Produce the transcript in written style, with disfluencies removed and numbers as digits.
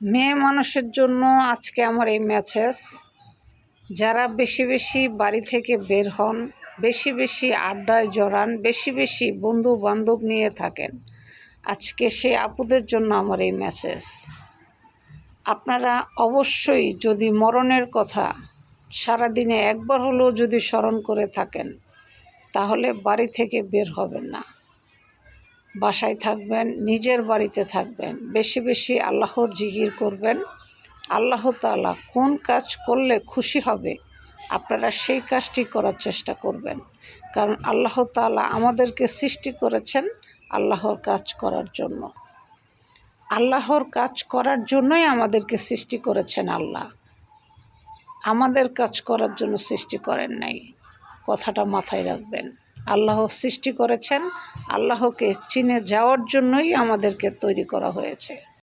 মেয়ে মানুষের জন্য আজকে আমার এই মেসেজ, যারা বেশি বেশি বাড়ি থেকে বের হন, বেশি বেশি আড্ডায় জড়ান, বেশি বেশি বন্ধু বান্ধব নিয়ে থাকেন, আজকে সেই আপুদের জন্য আমার এই মেসেজ। আপনারা অবশ্যই যদি মরণের কথা সারাদিনে একবার হলেও যদি স্মরণ করে থাকেন, তাহলে বাড়ি থেকে বের হবেন না, বাসায় থাকবেন, নিজের বাড়িতে থাকবেন, বেশি বেশি আল্লাহর জিকির করবেন। আল্লাহ তাআলা কোন কাজ করলে খুশি হবে আপনারা সেই কাজটি করার চেষ্টা করবেন, কারণ আল্লাহ তাআলা আমাদেরকে সৃষ্টি করেছেন আল্লাহর কাজ করার জন্য। আল্লাহর কাজ করার জন্যই আমাদেরকে সৃষ্টি করেছেন আল্লাহ, আমাদের কাজ করার জন্য সৃষ্টি করেন নাই। কথাটা মাথায় রাখবেন। আল্লাহ সৃষ্টি করেছেন, আল্লাহকে চিনে যাওয়ার জন্যই আমাদেরকে তৈরি করা হয়েছে।